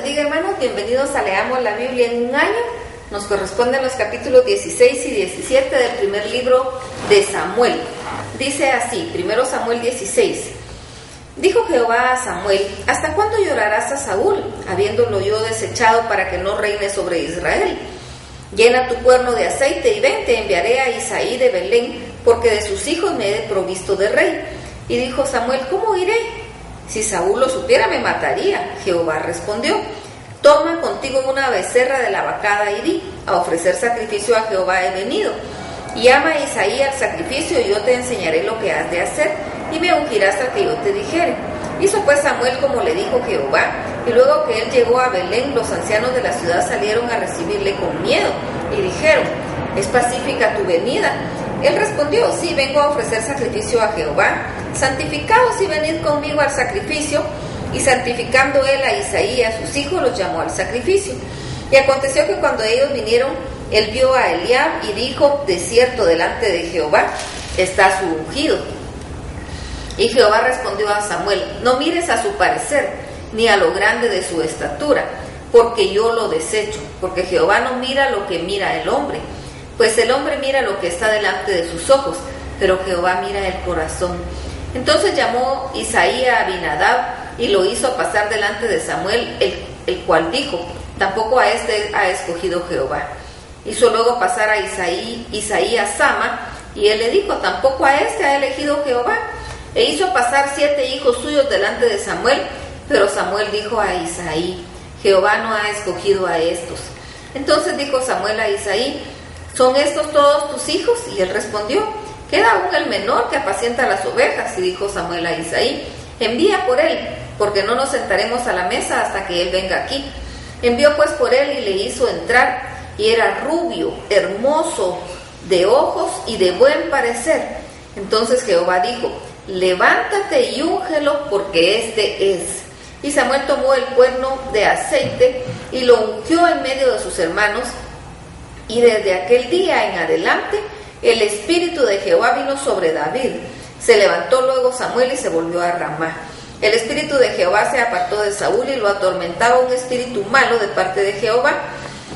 bendiga, hermanos. Bienvenidos a Leamos la Biblia en un año. Nos corresponden los capítulos 16 y 17 del primer libro de Samuel. Dice así, 1 Samuel 16. Dijo Jehová a Samuel: ¿Hasta cuándo llorarás a Saúl, habiéndolo yo desechado para que no reine sobre Israel? Llena tu cuerno de aceite y ven, te enviaré a Isaí de Belén, porque de sus hijos me he provisto de rey. Y dijo Samuel: ¿Cómo iré? Si Saúl lo supiera, me mataría. Jehová respondió: Toma contigo una becerra de la vacada y di: a ofrecer sacrificio a Jehová he venido. Y llama a Isaí al sacrificio, y yo te enseñaré lo que has de hacer, y me ungirás al que yo te dijere. Hizo pues Samuel como le dijo Jehová, y luego que él llegó a Belén, los ancianos de la ciudad salieron a recibirle con miedo, y dijeron: ¿Es pacífica tu venida? Él respondió: Sí, vengo a ofrecer sacrificio a Jehová. Santificaos y venid conmigo al sacrificio. Y santificando él a Isaí y a sus hijos, los llamó al sacrificio. Y aconteció que cuando ellos vinieron, él vio a Eliab y dijo: De cierto, delante de Jehová está su ungido. Y Jehová respondió a Samuel: No mires a su parecer, ni a lo grande de su estatura, porque yo lo desecho. Porque Jehová no mira lo que mira el hombre, pues el hombre mira lo que está delante de sus ojos, pero Jehová mira el corazón. Entonces llamó Isaí a Abinadab y lo hizo pasar delante de Samuel, el cual dijo: Tampoco a este ha escogido Jehová. Hizo luego pasar a Isaí a Sama, y él le dijo: Tampoco a este ha elegido Jehová. E hizo pasar 7 hijos suyos delante de Samuel, pero Samuel dijo a Isaí: Jehová no ha escogido a estos. Entonces dijo Samuel a Isaí: ¿Son estos todos tus hijos? Y él respondió: Queda aún el menor que apacienta las ovejas. Y dijo Samuel a Isaí: Envía por él, porque no nos sentaremos a la mesa hasta que él venga aquí. Envió pues por él y le hizo entrar, y era rubio, hermoso, de ojos y de buen parecer. Entonces Jehová dijo: Levántate y úngelo, porque este es. Y Samuel tomó el cuerno de aceite y lo ungió en medio de sus hermanos, y desde aquel día en adelante el espíritu de Jehová vino sobre David. Se levantó luego Samuel y se volvió a Ramá. El espíritu de Jehová se apartó de Saúl, y lo atormentaba un espíritu malo de parte de Jehová.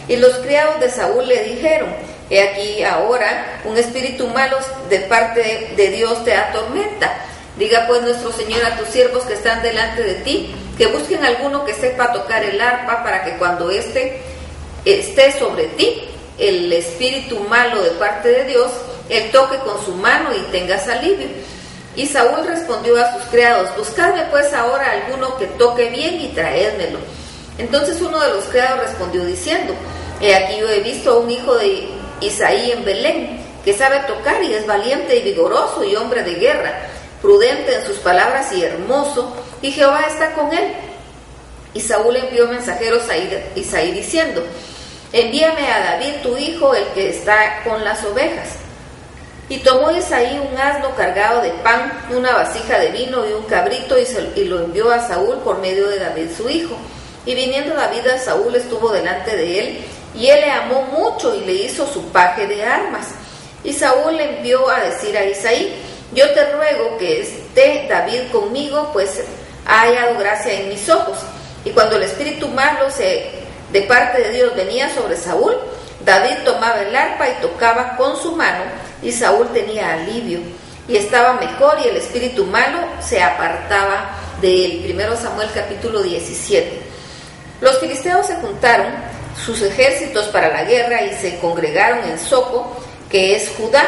Y los criados de Saúl le dijeron: He aquí ahora un espíritu malo de parte de Dios te atormenta. Diga pues nuestro Señor a tus siervos que están delante de ti, que busquen alguno que sepa tocar el arpa, para que cuando esté sobre ti el espíritu malo de parte de Dios, él toque con su mano y tengas alivio. Y Saúl respondió a sus criados: Buscadme pues ahora alguno que toque bien y traédmelo. Entonces uno de los criados respondió diciendo: He aquí yo he visto a un hijo de Isaí en Belén, que sabe tocar y es valiente y vigoroso y hombre de guerra, prudente en sus palabras y hermoso, y Jehová está con él. Y Saúl envió mensajeros a Isaí diciendo: Envíame a David tu hijo, el que está con las ovejas. Y tomó Isaí un asno cargado de pan, una vasija de vino y un cabrito, y lo envió a Saúl por medio de David su hijo. Y viniendo David a Saúl, estuvo delante de él, y él le amó mucho y le hizo su paje de armas. Y Saúl le envió a decir a Isaí: Yo te ruego que esté David conmigo, pues ha hallado gracia en mis ojos. Y cuando el espíritu malo de parte de Dios venía sobre Saúl, David tomaba el arpa y tocaba con su mano, y Saúl tenía alivio, y estaba mejor, y el espíritu malo se apartaba de él. 1 Samuel capítulo 17. Los filisteos se juntaron sus ejércitos para la guerra y se congregaron en Soco, que es Judá,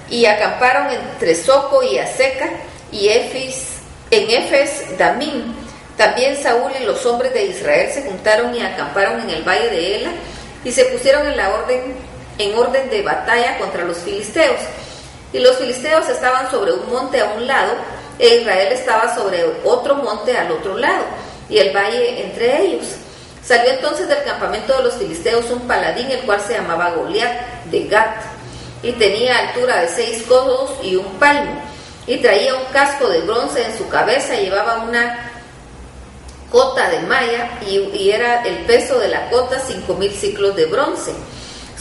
y acamparon entre Soco y Aseca, y en Efes Damim. También Saúl y los hombres de Israel se juntaron y acamparon en el valle de Ela, y se pusieron en orden de batalla contra los filisteos. Y los filisteos estaban sobre un monte a un lado, e Israel estaba sobre otro monte al otro lado, y el valle entre ellos. Salió entonces del campamento de los filisteos un paladín, el cual se llamaba Goliat, de Gat, y tenía altura de 6 codos y un palmo, y traía un casco de bronce en su cabeza, y llevaba una cota de malla, y era el peso de la cota 5,000 siclos de bronce.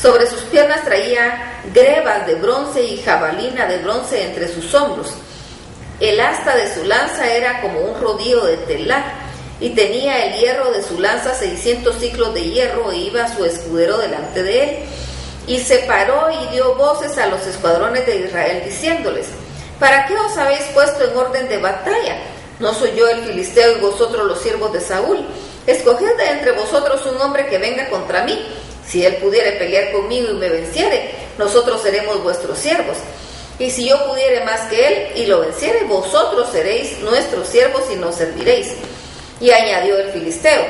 Sobre sus piernas traía grebas de bronce y jabalina de bronce entre sus hombros. El asta de su lanza era como un rodillo de telar, y tenía el hierro de su lanza 600 ciclos de hierro, e iba su escudero delante de él. Y se paró y dio voces a los escuadrones de Israel, diciéndoles: ¿para qué os habéis puesto en orden de batalla? ¿No soy yo el filisteo y vosotros los siervos de Saúl? Escoged de entre vosotros un hombre que venga contra mí. Si él pudiere pelear conmigo y me venciere, nosotros seremos vuestros siervos. Y si yo pudiere más que él y lo venciere, vosotros seréis nuestros siervos y nos serviréis. Y añadió el filisteo: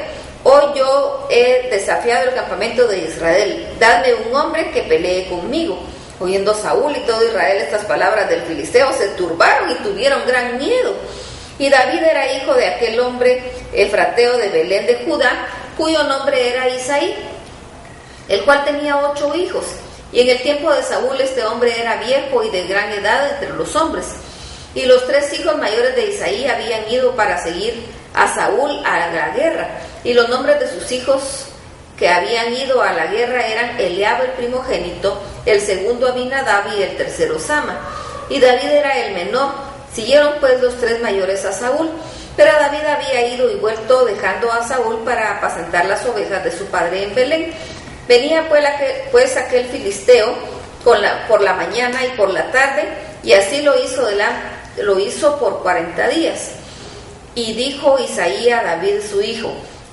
hoy yo he desafiado el campamento de Israel, dadme un hombre que pelee conmigo. Oyendo Saúl y todo Israel estas palabras del filisteo, se turbaron y tuvieron gran miedo. Y David era hijo de aquel hombre efrateo de Belén de Judá, cuyo nombre era Isaí, el cual tenía 8 hijos. Y en el tiempo de Saúl este hombre era viejo y de gran edad entre los hombres. Y los 3 hijos mayores de Isaí habían ido para seguir a Saúl a la guerra. Y los nombres de sus hijos que habían ido a la guerra eran Eliab el primogénito, el segundo Abinadab y el tercero Sama. Y David era el menor. Siguieron pues los 3 mayores a Saúl, pero David había ido y vuelto dejando a Saúl para apacentar las ovejas de su padre en Belén. Venía pues aquel filisteo por la mañana y por la tarde, y así lo hizo por 40 días. Y dijo Isaí a David su hijo: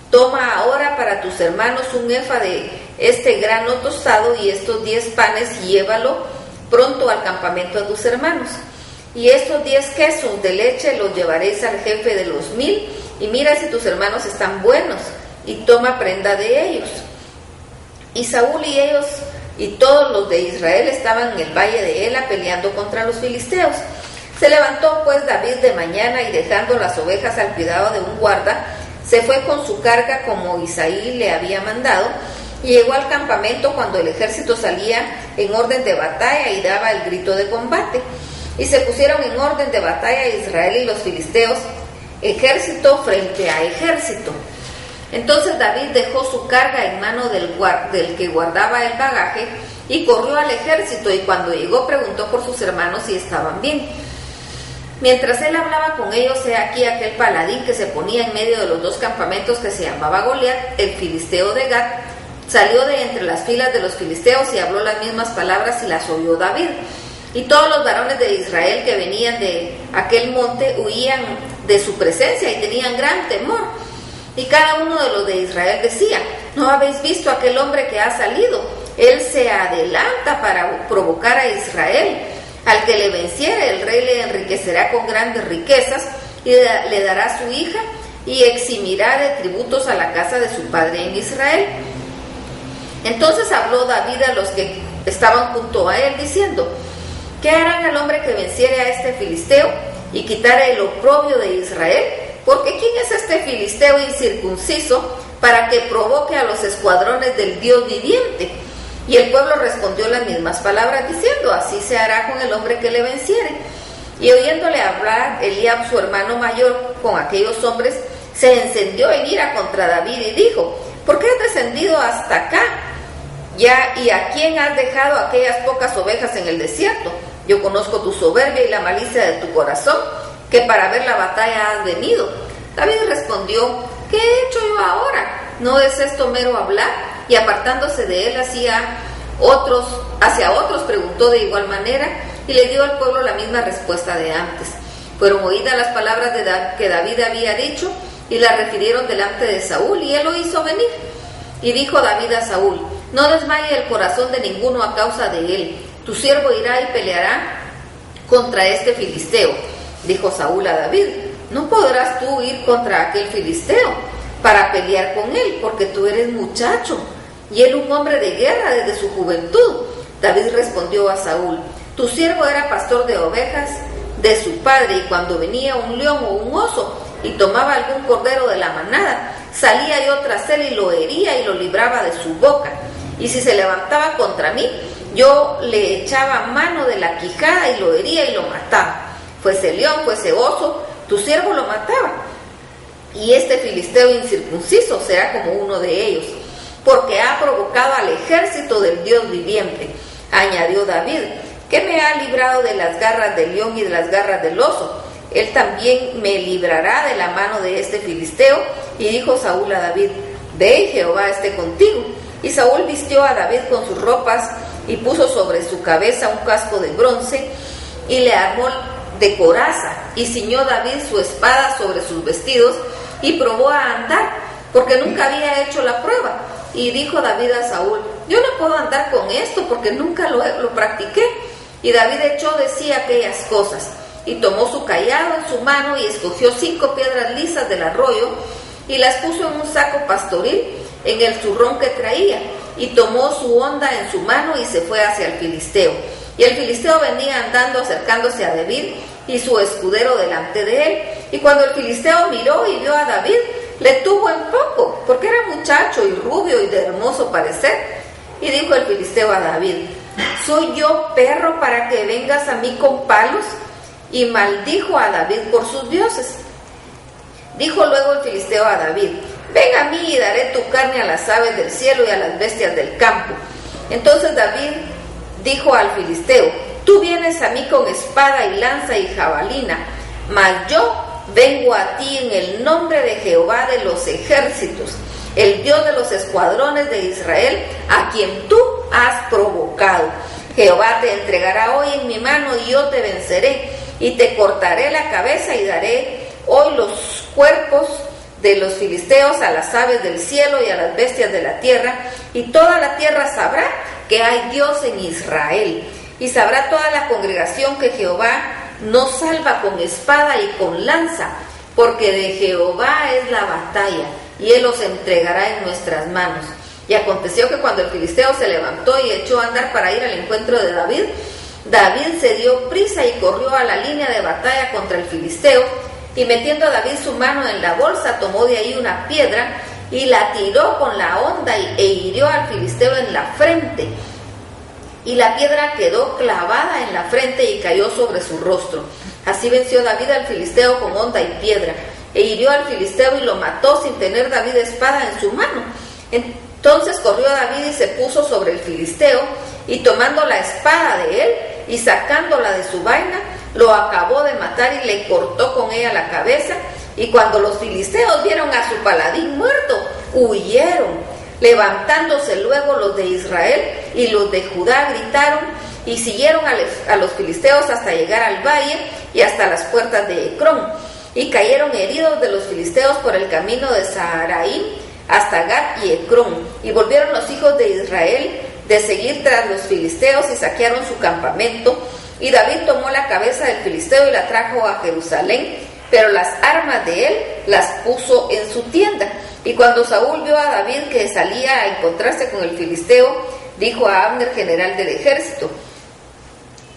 toma ahora para tus hermanos un efa de este grano tostado y estos 10 panes, y llévalo pronto al campamento a tus hermanos. Y estos 10 quesos de leche los llevaréis al jefe de los 1000, y mira si tus hermanos están buenos, y toma prenda de ellos. Y Saúl y ellos y todos los de Israel estaban en el valle de Ela peleando contra los filisteos. Se levantó pues David de mañana, y dejando las ovejas al cuidado de un guarda, se fue con su carga como Isaí le había mandado, y llegó al campamento cuando el ejército salía en orden de batalla y daba el grito de combate. Y se pusieron en orden de batalla Israel y los filisteos, ejército frente a ejército. Entonces David dejó su carga en mano del que guardaba el bagaje, y corrió al ejército, y cuando llegó preguntó por sus hermanos si estaban bien. Mientras él hablaba con ellos, he aquí aquel paladín que se ponía en medio de los 2 campamentos, que se llamaba Goliat, el filisteo de Gat, salió de entre las filas de los filisteos y habló las mismas palabras, y las oyó David. Y todos los varones de Israel que venían de aquel monte huían de su presencia y tenían gran temor. Y cada uno de los de Israel decía: ¿no habéis visto aquel hombre que ha salido? Él se adelanta para provocar a Israel. Al que le venciere, el rey le enriquecerá con grandes riquezas, y le dará su hija, y eximirá de tributos a la casa de su padre en Israel. Entonces habló David a los que estaban junto a él, diciendo: ¿qué harán al hombre que venciere a este filisteo y quitare el oprobio de Israel? Porque ¿quién es este filisteo incircunciso para que provoque a los escuadrones del Dios viviente? Y el pueblo respondió las mismas palabras, diciendo: así se hará con el hombre que le venciere. Y oyéndole hablar Eliab, su hermano mayor, con aquellos hombres, se encendió en ira contra David y dijo: ¿por qué has descendido hasta acá? ¿Y a quién has dejado aquellas pocas ovejas en el desierto? Yo conozco tu soberbia y la malicia de tu corazón, que para ver la batalla has venido. David respondió: ¿qué he hecho yo ahora? ¿No es esto mero hablar? Y apartándose de él hacia otros preguntó de igual manera, y le dio al pueblo la misma respuesta de antes. Fueron oídas las palabras que David había dicho, y las refirieron delante de Saúl, y él lo hizo venir. Y dijo David a Saúl: no desmaye el corazón de ninguno a causa de él. Tu siervo irá y peleará contra este filisteo. Dijo Saúl a David: no podrás tú ir contra aquel filisteo para pelear con él, porque tú eres muchacho, y él un hombre de guerra desde su juventud. David respondió a Saúl: tu siervo era pastor de ovejas de su padre, y cuando venía un león o un oso y tomaba algún cordero de la manada, salía yo tras él y lo hería y lo libraba de su boca. Y si se levantaba contra mí, yo le echaba mano de la quijada y lo hería y lo mataba. Fuese león, fuese oso, tu siervo lo mataba. Y este filisteo incircunciso será como uno de ellos, porque ha provocado al ejército del Dios viviente. Añadió David: ¿qué me ha librado de las garras del león y de las garras del oso? él también me librará de la mano de este filisteo. Y dijo Saúl a David: ve, Jehová esté contigo. Y Saúl vistió a David con sus ropas y puso sobre su cabeza un casco de bronce y le armó de coraza, y ciñó David su espada sobre sus vestidos y probó a andar, porque nunca había hecho la prueba. Y dijo David a Saúl: yo no puedo andar con esto porque nunca lo practiqué. Y David echó de sí aquellas cosas y tomó su cayado en su mano y escogió 5 piedras lisas del arroyo y las puso en un saco pastoril en el zurrón que traía, y tomó su honda en su mano y se fue hacia el filisteo. Y el filisteo venía andando acercándose a David y su escudero delante de él. Y cuando el filisteo miró y vio a David, le tuvo en poco, porque era muchacho y rubio y de hermoso parecer. Y dijo el filisteo a David: ¿soy yo perro para que vengas a mí con palos? Y maldijo a David por sus dioses. Dijo luego el filisteo a David: ven a mí y daré tu carne a las aves del cielo y a las bestias del campo. Entonces David dijo al filisteo: tú vienes a mí con espada y lanza y jabalina, mas yo vengo a ti en el nombre de Jehová de los ejércitos, el Dios de los escuadrones de Israel, a quien tú has provocado. Jehová te entregará hoy en mi mano y yo te venceré, y te cortaré la cabeza y daré hoy los cuerpos de los filisteos a las aves del cielo y a las bestias de la tierra, y toda la tierra sabrá que hay Dios en Israel. Y sabrá toda la congregación que Jehová no salva con espada y con lanza, porque de Jehová es la batalla, y él los entregará en nuestras manos. Y aconteció que cuando el filisteo se levantó y echó a andar para ir al encuentro de David, David se dio prisa y corrió a la línea de batalla contra el filisteo, y metiendo a David su mano en la bolsa, tomó de ahí una piedra y la tiró con la honda e hirió al filisteo en la frente. Y la piedra quedó clavada en la frente y cayó sobre su rostro. Así venció David al filisteo con honda y piedra, e hirió al filisteo y lo mató sin tener David espada en su mano. Entonces corrió David y se puso sobre el filisteo, y tomando la espada de él y sacándola de su vaina, lo acabó de matar y le cortó con ella la cabeza. Y cuando los filisteos vieron a su paladín muerto, huyeron. Levantándose luego los de Israel y los de Judá gritaron y siguieron a los filisteos hasta llegar al valle y hasta las puertas de Ecrón. Y cayeron heridos de los filisteos por el camino de Saharaim hasta Gat y Ecrón. Y volvieron los hijos de Israel de seguir tras los filisteos y saquearon su campamento. Y David tomó la cabeza del filisteo y la trajo a Jerusalén, pero las armas de él las puso en su tienda. Y cuando Saúl vio a David que salía a encontrarse con el filisteo, dijo a Abner, general del ejército: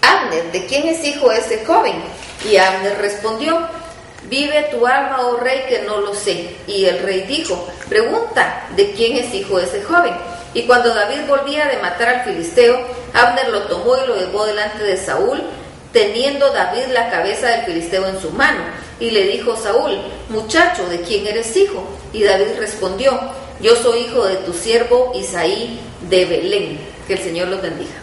Abner, ¿de quién es hijo ese joven? Y Abner respondió: vive tu alma, oh rey, que no lo sé. Y el rey dijo: pregunta, ¿de quién es hijo ese joven? Y cuando David volvía de matar al filisteo, Abner lo tomó y lo llevó delante de Saúl, teniendo David la cabeza del filisteo en su mano. Y le dijo Saúl: muchacho, ¿de quién eres hijo? Y David respondió: yo soy hijo de tu siervo Isaí de Belén. Que el Señor los bendiga.